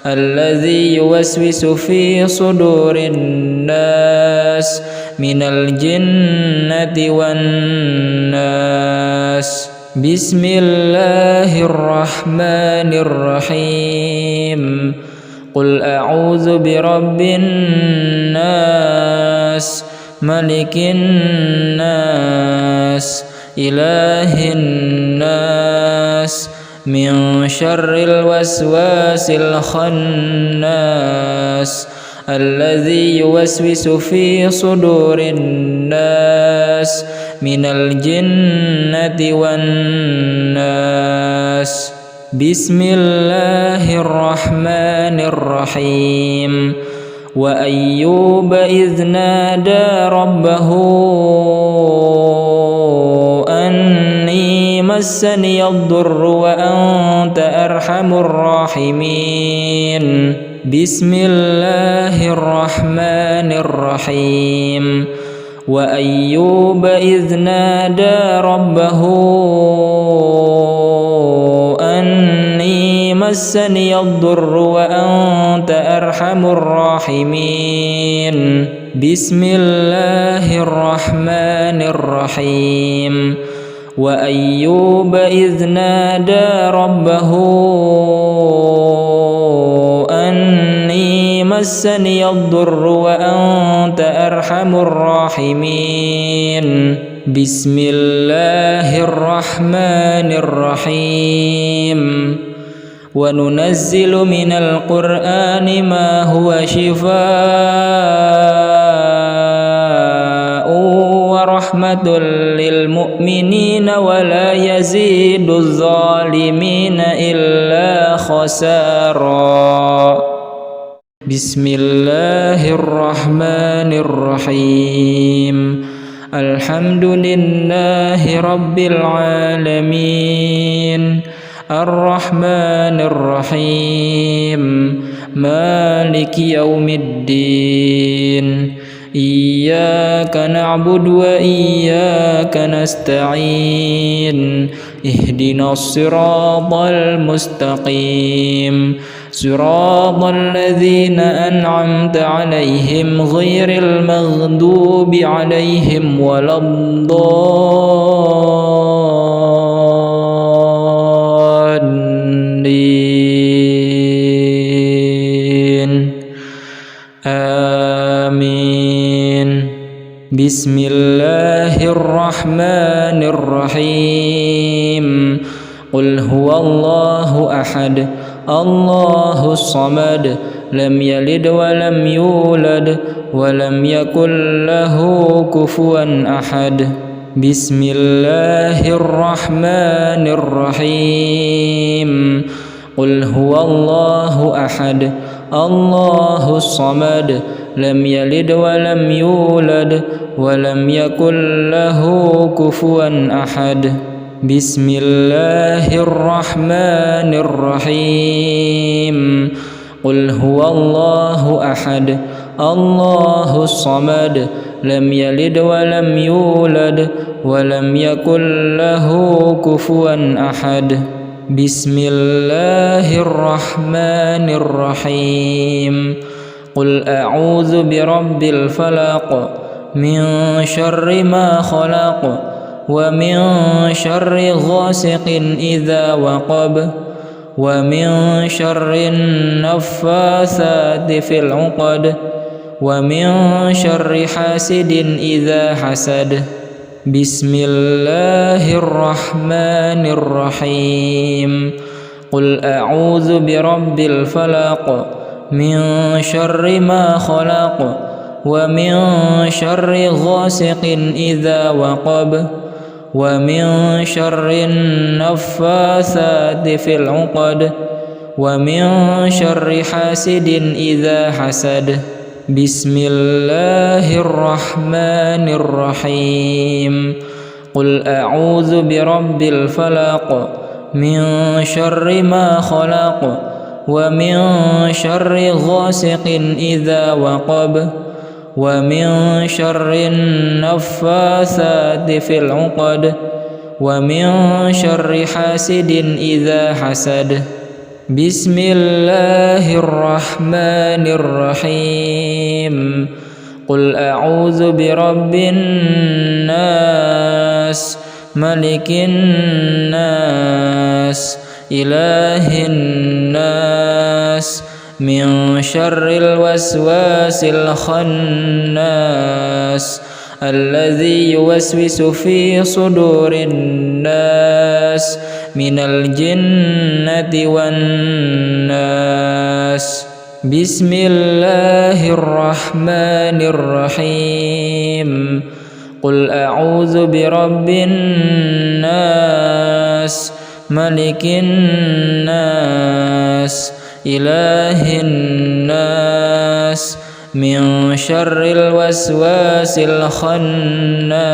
الذي يوسوس في صدور الناس من الجنة والناس بسم الله الرحمن الرحيم قل أعوذ برب الناس ملك الناس إله الناس من شر الوسواس الخناس الذي يوسوس في صدور الناس من الجنة والناس بسم الله الرحمن الرحيم وأيوب إذ نادى ربه أني مسني الضر وأنت أرحم الراحمين بسم الله الرحمن الرحيم وأيوب إذ نادى ربه أني مسني الضر وأنت أرحم الراحمين بسم الله الرحمن الرحيم وأيوب إذ نادى ربه أني مسني الضر وأنت أرحم الراحمين بسم الله الرحمن الرحيم وننزل من القرآن ما هو شفاء ورحمة للمؤمنين ولا يزيد الظالمين إلا خسارا بسم الله الرحمن الرحيم الحمد لله رب العالمين الرحمن الرحيم مالك يوم الدين إياك نعبد وإياك نستعين اهدنا الصراط المستقيم صراط الذين أنعمت عليهم غير المغضوب عليهم ولا الضالين آمين بسم الله الرحمن الرحيم قل هو الله أحد الله الصمد لم يلد ولم يولد ولم يكن له كفوا أحد بسم الله الرحمن الرحيم قل هو الله أحد الله الصمد لم يلد ولم يولد ولم يكن له كفوا أحد بسم الله الرحمن الرحيم قل هو الله أحد الله الصمد لم يلد ولم يولد ولم يكن له كفوا أحد. بسم الله الرحمن الرحيم. قل أعوذ برب الفلق من شر ما خلق ومن شر غاسق إذا وقب ومن شر النفاثات في العقد ومن شر حاسد إذا حسد. بسم الله الرحمن الرحيم. قل أعوذ برب الفلق من شر ما خلق ومن شر غاسق إذا وقب ومن شر النفاثات في العقد ومن شر حاسد إذا حسد. بسم الله الرحمن الرحيم. قل أعوذ برب الفلق من شر ما خلق ومن شر غاسق إذا وقب ومن شر النفاثات في العقد ومن شر حاسد إذا حسد. بسم الله الرحمن الرحيم. قل أعوذ برب الناس ملك الناس إله الناس من شر الوسواس الخناس الذي يوسوس في صدور الناس من الجنة والناس. بسم الله الرحمن الرحيم. قل أعوذ برب الناس ملك الناس إله الناس من شر الوسواس الخناس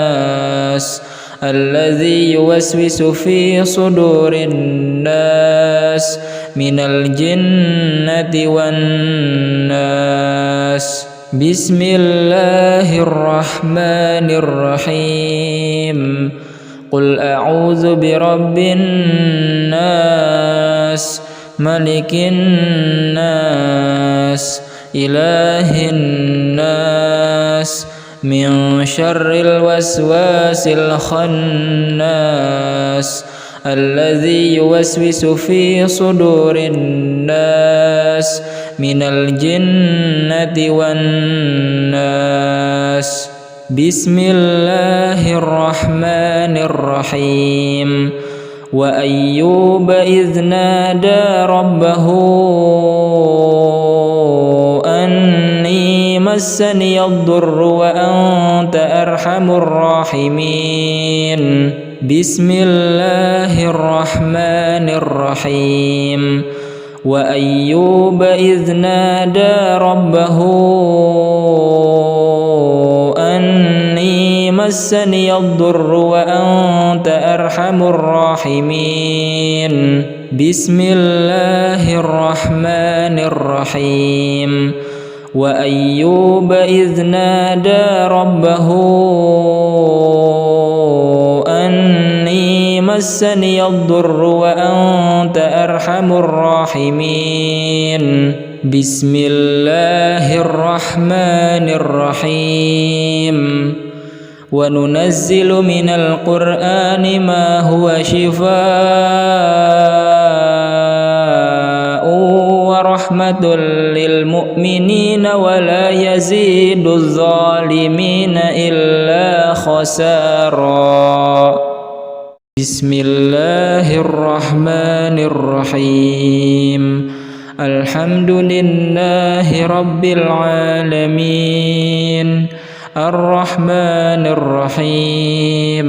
الذي يوسوس في صدور الناس من الجنة والناس. بسم الله الرحمن الرحيم. قل أعوذ برب الناس ملك الناس إله الناس من شر الوسواس الخناس الذي يوسوس في صدور الناس من الجنة والناس. بسم الله الرحمن الرحيم. وأيوب إذ نادى ربه أني مسني الضر وأنت أرحم الراحمين. بسم الله الرحمن الرحيم. وأيوب إذ نادى ربه أني مسني الضر وأنت أرحم الراحمين. بسم الله الرحمن الرحيم. وأيوب إذ نادى ربه أني مسني الضر وأنت أرحم الراحمين. بسم الله الرحمن الرحيم. وننزل من القرآن ما هو شفاء ورحمة للمؤمنين ولا يزيد الظالمين إلا خسارا. بسم الله الرحمن الرحيم. الحمد لله رب العالمين الرحمن الرحيم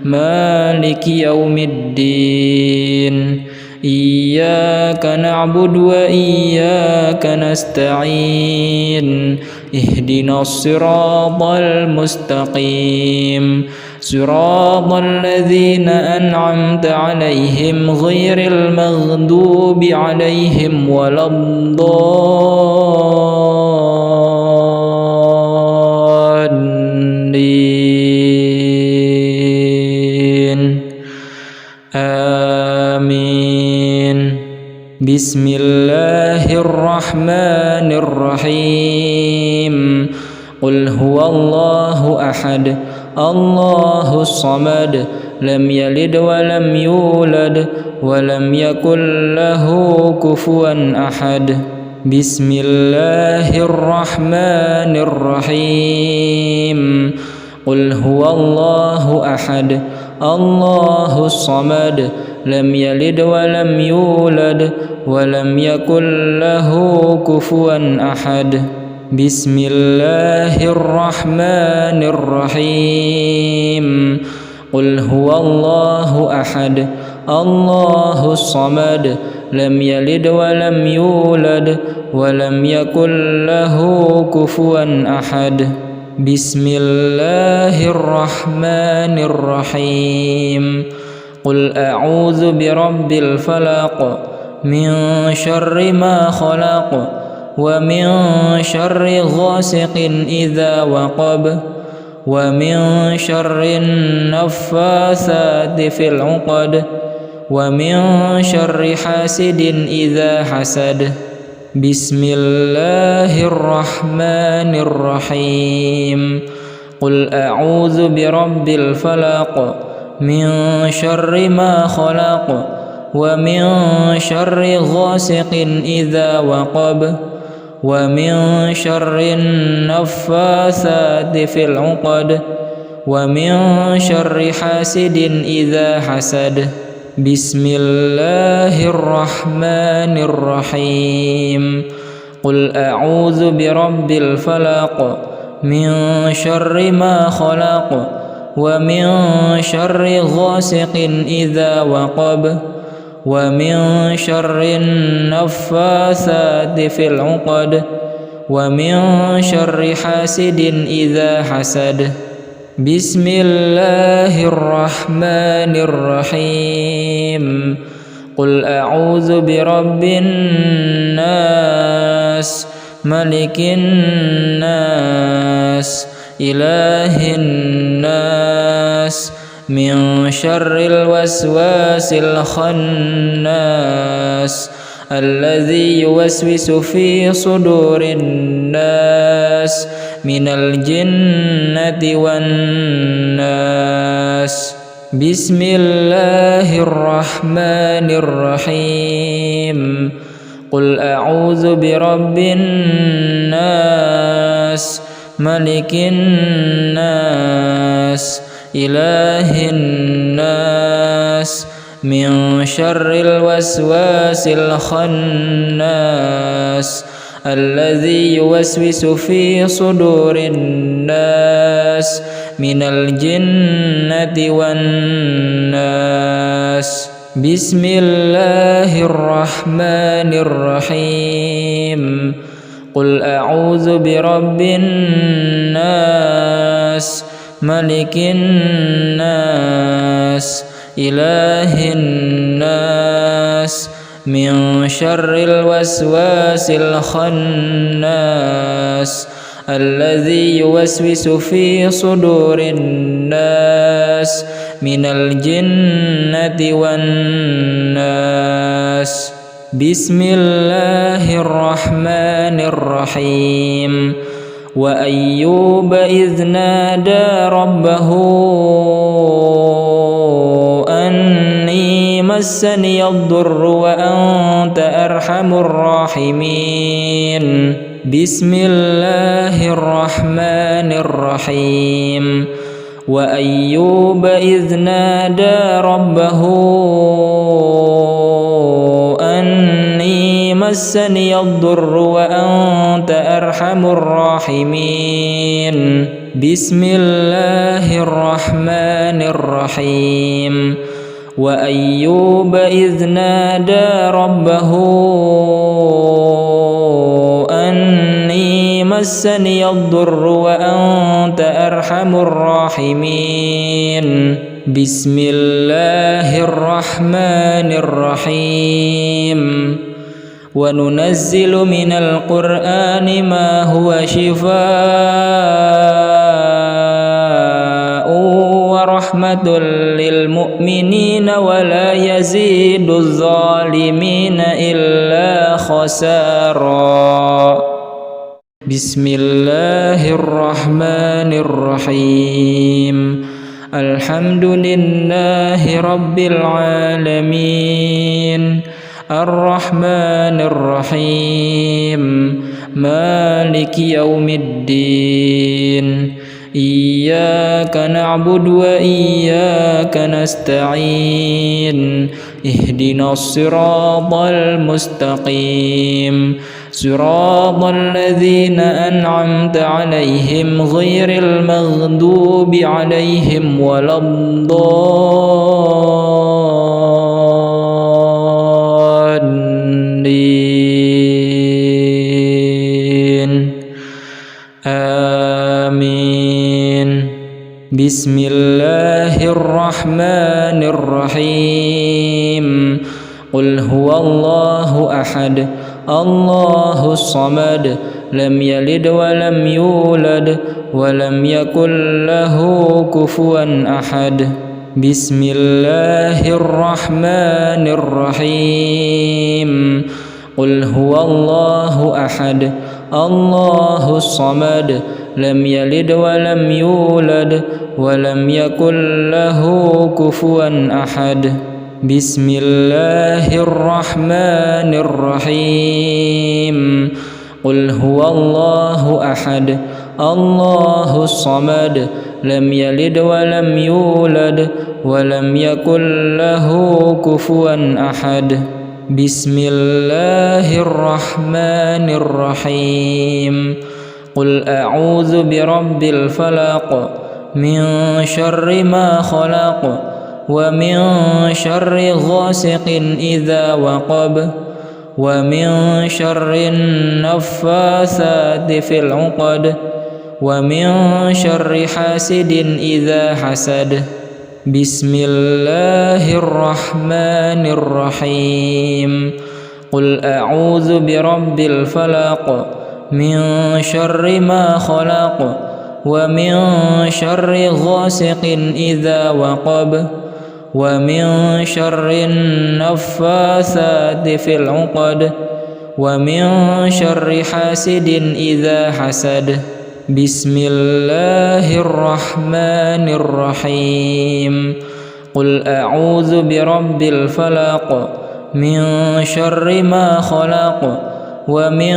مالك يوم الدين. إياك نعبد وإياك نستعين. اهدنا الصراط المستقيم صراط الذين أنعمت عليهم غير المغضوب عليهم ولا الضالين. آمين. بسم الله الرحمن الرحيم. قل هو الله أحد الله الصمد لم يلد ولم يولد ولم يكن له كفوا أحد. بسم الله الرحمن الرحيم. قل هو الله أحد الله الصمد لم يلد ولم يولد ولم يكن له كفوا أحد. بسم الله الرحمن الرحيم. قل هو الله أحد الله الصمد لم يلد ولم يولد ولم يكن له كفوا أحد. بسم الله الرحمن الرحيم. قل أعوذ برب الفلق من شر ما خلق ومن شر غاسق إذا وقب ومن شر النفاثات في العقد ومن شر حاسد إذا حسد. بسم الله الرحمن الرحيم. قل أعوذ برب الفلق من شر ما خلق ومن شر غاسق إذا وقب ومن شر النفاثات في العقد ومن شر حاسد إذا حسد. بسم الله الرحمن الرحيم. قل أعوذ برب الفلق من شر ما خلق ومن شر غاسق إذا وقب ومن شر النفاثات في العقد ومن شر حاسد إذا حسد. بسم الله الرحمن الرحيم. قل أعوذ برب الناس ملك الناس إله الناس من شر الوسواس الخناس الذي يوسوس في صدور الناس من الجنة والناس. بسم الله الرحمن الرحيم. قل أعوذ برب الناس ملك الناس إله الناس من شر الوسواس الخناس الذي يوسوس في صدور الناس من الجنة والناس. بسم الله الرحمن الرحيم. قل أعوذ برب الناس ملك الناس إله الناس من شر الوسواس الخناس الذي يوسوس في صدور الناس من الجنة والناس. بسم الله الرحمن الرحيم. وأيوب إذ نادى ربه أني مسني الضر وأنت أرحم الراحمين. بسم الله الرحمن الرحيم. وأيوب إذ نادى ربه أني مسني الضر وأنت أرحم الراحمين. بسم الله الرحمن الرحيم. وأيوب إذ نادى ربه أني مسني الضر وأنت أرحم الراحمين. بسم الله الرحمن الرحيم. وننزل من القرآن ما هو شفاء ورحمة للمؤمنين ولا يزيد الظالمين إلا خسارا. بسم الله الرحمن الرحيم. الحمد لله رب العالمين الرحمن الرحيم مالك يوم الدين إياك نعبد وإياك نستعين اهدنا الصراط المستقيم صراط الذين أنعمت عليهم غير المغضوب عليهم ولا الضالين آمين. بسم الله الرحمن الرحيم. قل هو الله أحد الله الصمد لم يلد ولم يولد ولم يكن له كفوا أحد. بسم الله الرحمن الرحيم. قل هو الله أحد الله الصمد لم يلد ولم يولد ولم يكن له كفوا أحد. بسم الله الرحمن الرحيم. قل هو الله أحد الله الصمد لم يلد ولم يولد ولم يكن له كفوا أحد. بسم الله الرحمن الرحيم. قل أعوذ برب الفلق من شر ما خلق ومن شر غاسق إذا وقب ومن شر النفاثات في العقد ومن شر حاسد إذا حسد. بسم الله الرحمن الرحيم. قل أعوذ برب الفلق من شر ما خلق ومن شر غاسق إذا وقب ومن شر النفاثات في العقد ومن شر حاسد إذا حسد. بسم الله الرحمن الرحيم. قل أعوذ برب الفلق من شر ما خلق ومن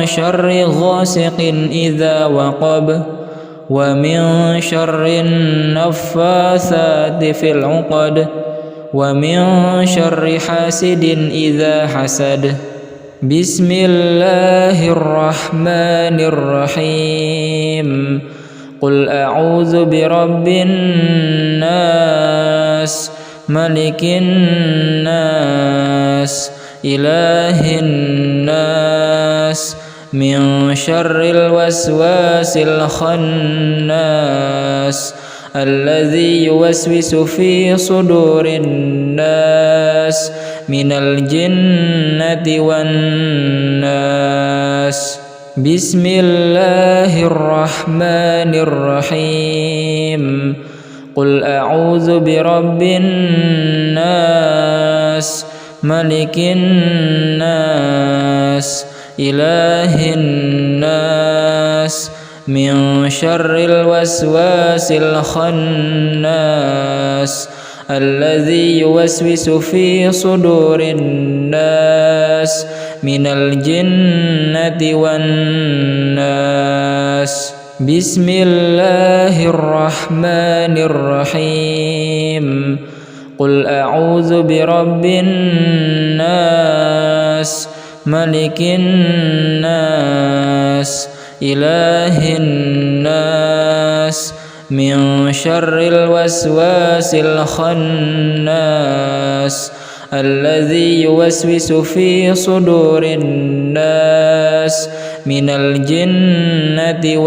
شر غاسق إذا وقب ومن شر النفاثات في العقد ومن شر حاسد إذا حسد. بسم الله الرحمن الرحيم. قل أعوذ برب الناس ملك الناس إله الناس من شر الوسواس الخناس الذي يوسوس في صدور الناس من الجنة والناس. بسم الله الرحمن الرحيم. قل أعوذ برب الناس ملك الناس إله الناس من شر الوسواس الخناس الذي يوسوس في صدور الناس من الجنة والناس. بسم الله الرحمن الرحيم. قل أعوذ برب الناس ملك الناس إله الناس من شر الوسواس الخناس الذي يوسوس في صدور الناس من الجنة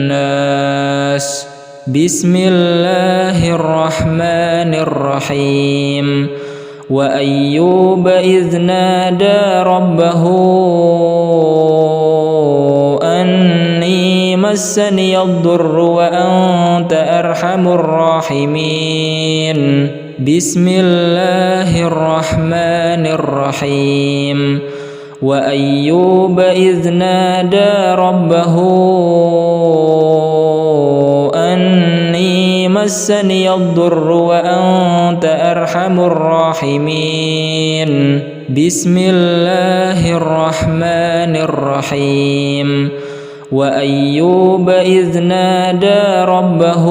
والناس. بسم الله الرحمن الرحيم. وأيوب إذ نادى ربه أني مسني الضر وأنت أرحم الراحمين بسم الله الرحمن الرحيم وأيوب إذ نادى ربه أني مسني الضر وأنت أرحم الراحمين بسم الله الرحمن الرحيم وأيوب إذ نادى ربه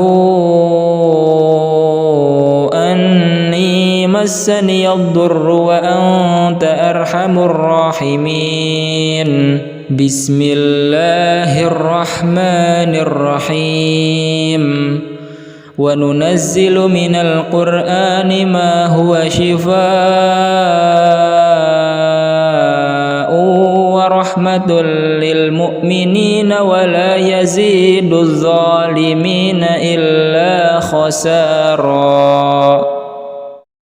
أني مسني الضر وأنت أرحم الراحمين بسم الله الرحمن الرحيم وننزل من القرآن ما هو شفاء ورحمة للمؤمنين ولا يزيد الظالمين إلا خسارا.